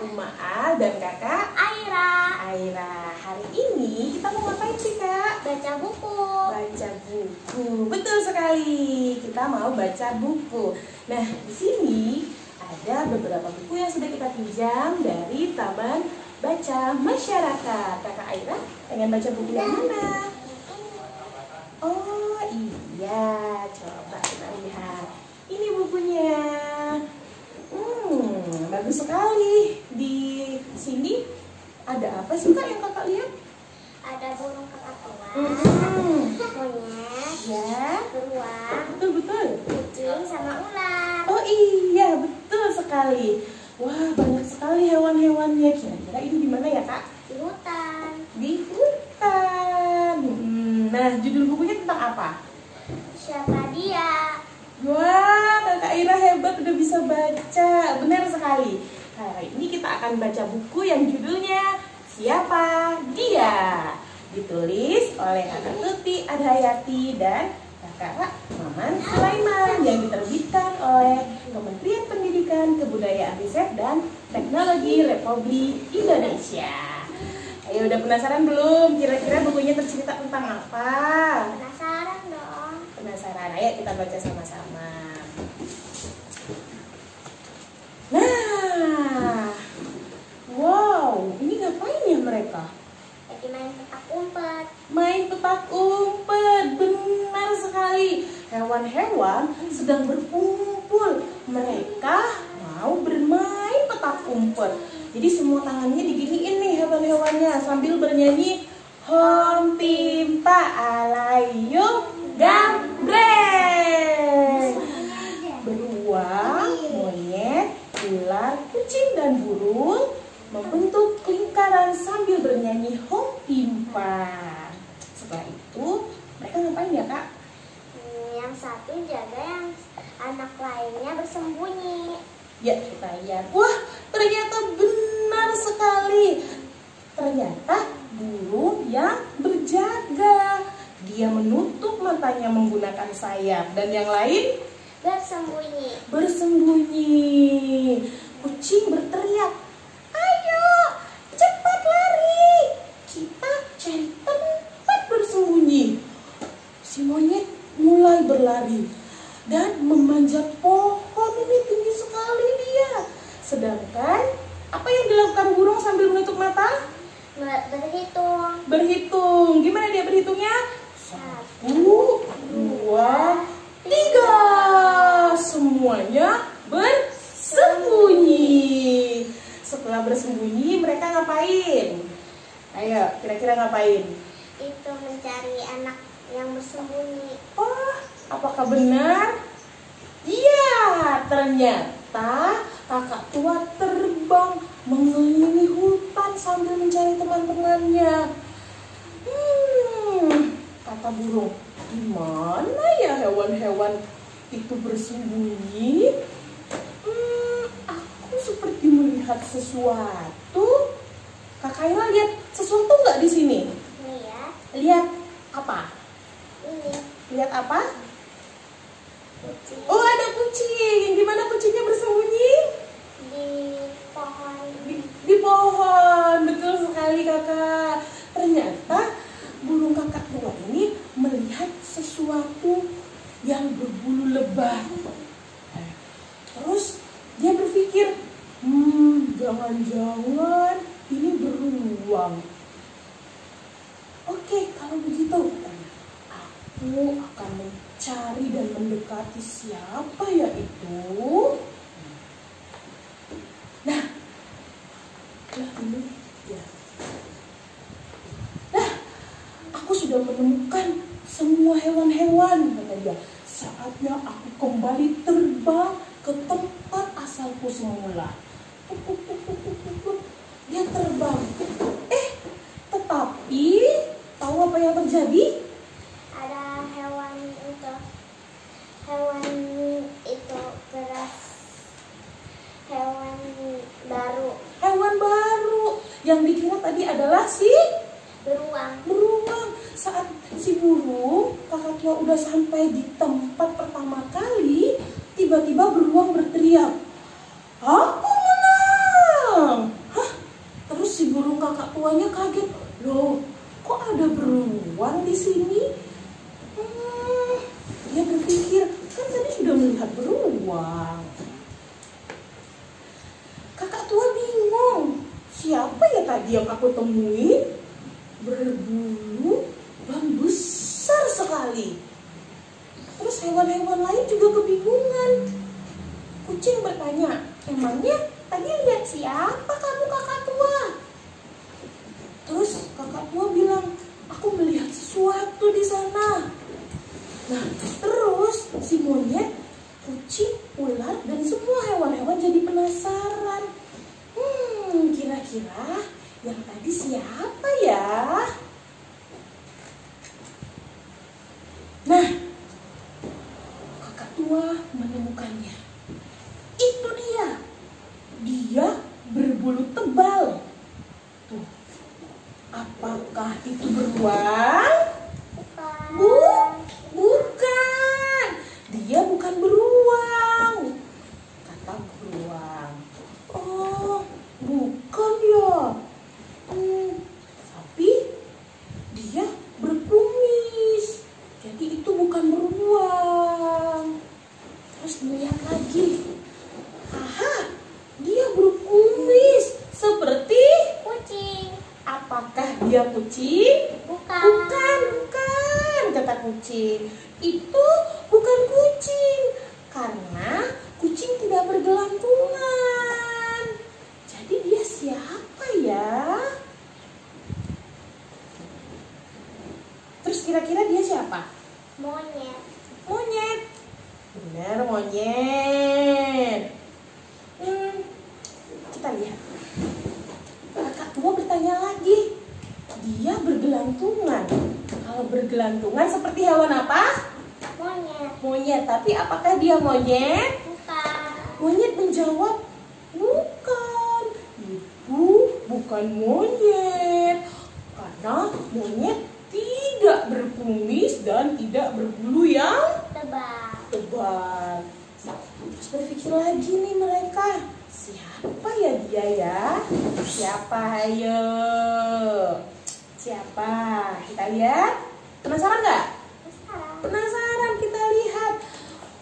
Umaal dan kakak Aira. Hari ini kita mau ngapain sih kak? Baca buku. Baca buku, betul sekali. Kita mau baca buku. Nah, di sini ada beberapa buku yang sudah kita pinjam dari Taman Baca Masyarakat. Kakak Aira pengen baca buku yang mana? Oh iya, coba kita lihat. Ini bukunya. Bagus sekali. Di sini ada apa sih kak yang kakak lihat? Ada burung kakak monyet, Ya, beruang, betul. kucing, sama ular. Oh iya, betul sekali. Wah, banyak sekali hewan-hewannya. Kira-kira ini di mana ya kak? Di hutan. Di hutan. Nah, judul bukunya tentang apa? Siapa dia? Wah, kakak Ira hebat, udah bisa baca. Benar sekali. Hari ini kita akan baca buku yang judulnya Siapa Dia? Ditulis oleh kakak Tuti Adhayati dan kakak Maman Sulaiman, yang diterbitkan oleh Kementerian Pendidikan, Kebudayaan, Riset, dan Teknologi Republik Indonesia. Ayo, udah penasaran belum? Kira-kira bukunya tercerita tentang apa? Penasaran dong. Penasaran? Ayo kita baca sama-sama. Nah, wow, ini ngapain ya mereka? Lagi main petak umpet. Main petak umpet, benar sekali. Hewan-hewan sedang berkumpul. Mereka mau bermain petak umpet. Jadi semua tangannya diginiin nih hewan-hewannya sambil bernyanyi Hom Pimpa Alayum Gambreng. Beruang, monyet, ular, kucing, dan burung membentuk lingkaran sambil bernyanyi Hom Pimpa. Setelah itu mereka ngapain ya kak? Yang satu jaga, yang anak lainnya bersembunyi. Ya, kita lihat. Wah, ternyata benar sekali. Ternyata burung yang berjaga. Dia menutup matanya menggunakan sayap. Dan yang lain bersembunyi. Kucing berteriak, "Ayo, cepat lari. Kita cari tempat bersembunyi." Si monyet mulai berlari dan memanjat pohon. Ini tinggi sekali dia. Sedangkan apa yang dilakukan burung sambil menutup mata? Berhitung. Gimana dia berhitungnya? 1, 2, 3. Semuanya bersembunyi. Setelah bersembunyi, mereka ngapain? Ayo, kira-kira ngapain? Itu mencari anak yang bersembunyi. Oh, apakah benar? Iya, ternyata kakak tua terbang mengelilingi hutan sambil mencari teman-temannya. Kata burung, di mana ya hewan-hewan itu bersembunyi? Aku seperti melihat sesuatu. Kakak Ira lihat sesuatu nggak di sini? Lihat apa? Ini Lihat apa? kucing. Oh, ada kucing. Di mana kucingnya bersembunyi? Di pohon. Di pohon. Betul sekali kakak. Ternyata burung kakak tua ini melihat sesuatu yang berbulu lebat. Terus dia berpikir, jangan-jangan ini beruang. Oke, kalau begitu aku akan mencari dan mendekati siapa ya itu. Nah, ini ya. Nah, aku sudah menemukan semua hewan-hewan, kata dia. Saatnya aku kembali terbang ke tempat asalku semula. Dia terbang. Tetapi tahu apa yang terjadi? Ada hewan Hewan baru. Yang dikira tadi adalah si beruang. Saat si burung kakak tua udah sampai di tempat pertama kali, tiba-tiba beruang berteriak, "Aku menang!" tuanya kaget. Loh, kok ada beruang di sini? Dia berpikir, kan tadi sudah melihat beruang. Kakak tua bingung, siapa ya tadi yang aku temui? Berbulu dan besar sekali. Terus hewan-hewan lain juga kebingungan. Kucing bertanya, emangnya tadi lihat siapa kamu kakak tua? Terus kakak tua bilang, aku melihat sesuatu di sana. Nah, terus si monyet, kucing, ular, dan semua hewan-hewan jadi penasaran. Kira-kira yang tadi siapa ya? Nah, kakak tua menemukannya. Itu dia. Dia berbulu tebal. Tuh. Apakah itu beruang? Bukan. Dia bukan beruang. Kata beruang. Oh, bukan ya. Tapi dia berkumis. Jadi itu bukan beruang. Terus dilihat lagi. Aha, dia berkumis seperti Kucing. apakah dia kucing? Bukan. Bukan, kata kucing. Itu bukan kucing, karena kucing tidak bergelantungan. Jadi dia siapa ya? Terus kira-kira dia siapa? Monyet. Monyet. Benar, monyet. Kita lihat. Kakak tua bertanya lagi. Dia bergelantungan. Kalau bergelantungan seperti hewan apa? Monyet. Monyet. Tapi apakah dia monyet? Bukan. Monyet menjawab, bukan. Itu bukan monyet. Karena monyet tidak berkumis dan tidak berbulu yang tebal. Terus berpikir lagi nih mereka, siapa ya dia ya? Siapa ayo? Siapa? Kita lihat. Penasaran nggak? Penasaran, kita lihat.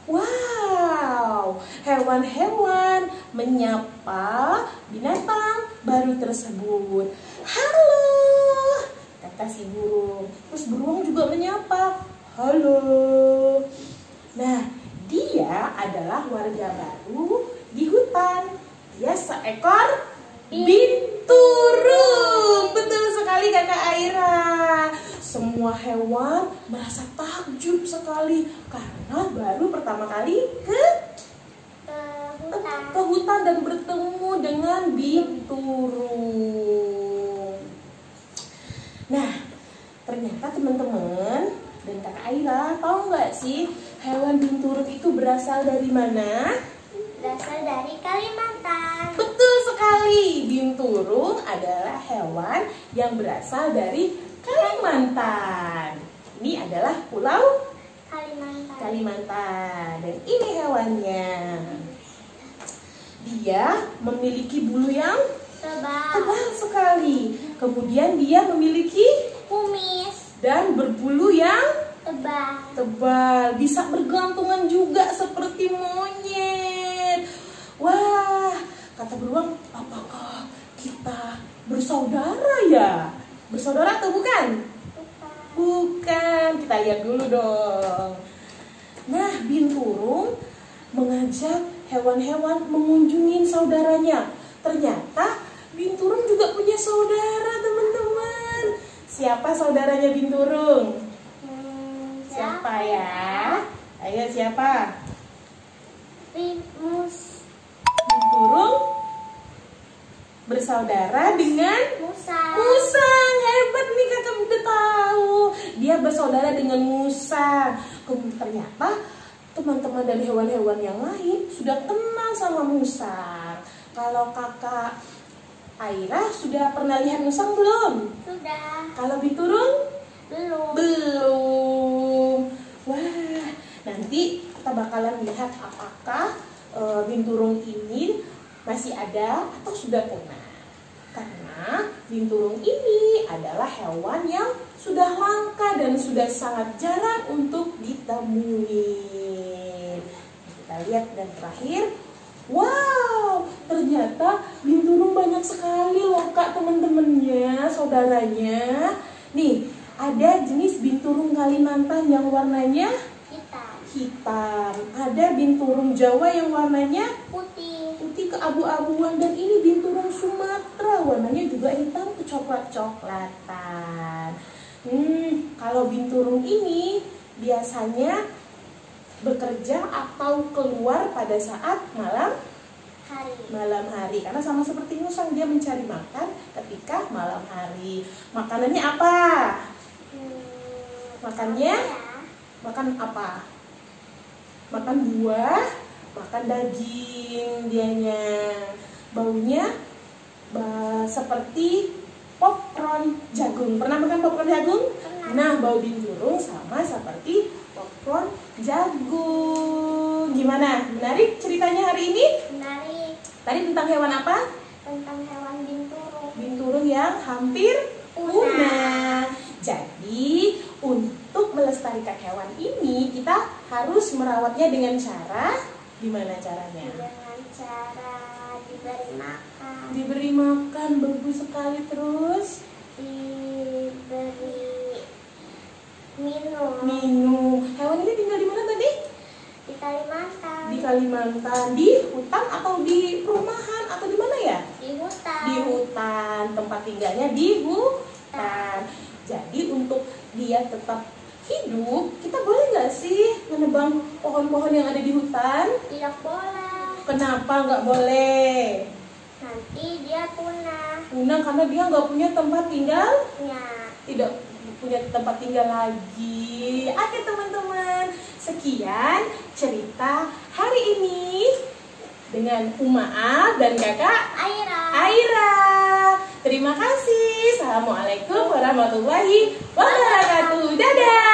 Wow, hewan-hewan menyapa binatang baru tersebut. Halo, kata si burung. Terus beruang juga menyapa. Halo. Nah, dia adalah warga baru di hutan. Dia seekor binturong. Betul sekali Kakak Aira. Semua hewan merasa takjub sekali karena baru pertama kali ke hutan dan bertemu dengan binturong. Nah, ternyata teman-teman dan Kakak Aira tahu nggak sih hewan binturong itu berasal dari mana? Berasal dari Kalimantan. Betul sekali, binturong adalah hewan yang berasal dari Kalimantan. Ini adalah pulau Kalimantan. Dan ini hewannya. Dia memiliki bulu yang tebal sekali. Kemudian dia memiliki kumis dan berbulu yang tebal. Bisa bergelantungan juga seperti monyet. Wah, kata beruang, apakah kita bersaudara ya? Bersaudara atau bukan? Bukan. Kita lihat dulu dong. Nah, binturong mengajak hewan-hewan mengunjungi saudaranya. Ternyata binturong juga punya saudara, teman-teman. Siapa saudaranya binturong? Siapa ya? Ayo siapa? Binturong bersaudara dengan musang. Hebat nih, kakak udah tahu. Dia bersaudara dengan musang. Ternyata teman-teman dan hewan-hewan yang lain sudah kenal sama musang. Kalau kakak Aira sudah pernah lihat musang belum? Sudah. Kalau binturong? Belum. Wah, nanti kita bakalan lihat apakah binturong ini masih ada atau sudah punah. Karena binturong ini adalah hewan yang sudah langka dan sudah sangat jarang untuk ditemui. Kita lihat dan terakhir, wow, ternyata binturong banyak sekali loh Kak, teman-temannya, saudaranya. Nih, ada jenis binturong Kalimantan yang warnanya hitam. Ada binturong Jawa yang warnanya putih keabu-abuan, dan ini binturong Sumatera warnanya juga hitam kecoklat-coklatan. Kalau binturong ini biasanya bekerja atau keluar pada saat malam hari, karena sama seperti musang, dia mencari makan ketika malam hari. Makanannya apa? Makan apa? Makan buah, makan daging dianya. Baunya seperti popcorn jagung. Pernah makan popcorn jagung? Pernah. Nah, bau binturong sama seperti popcorn jagung. Gimana? Menarik ceritanya hari ini? Menarik. Tadi tentang hewan apa? Tentang hewan binturong. Binturong yang hampir punah. Jadi, untuk melestarikan hewan ini, kita harus merawatnya dengan cara, gimana caranya? Dengan cara Diberi makan, bagus sekali. Terus diberi minum. Hewan ini tinggal di mana tadi? Di Kalimantan. Di Kalimantan. Di hutan atau di perumahan atau di mana ya? Di hutan. Di hutan. Tempat tinggalnya di hutan. Jadi untuk dia tetap hidup, kita boleh nggak sih menebang pohon-pohon yang ada di hutan? Tidak boleh. Kenapa nggak boleh? Nanti dia punah. Punah karena dia nggak punya tempat tinggal? Ya. Tidak punya tempat tinggal lagi. Oke teman-teman, sekian cerita hari ini dengan Uma'a dan kakak Aira. Terima kasih. Assalamualaikum warahmatullahi wabarakatuh. Dadah.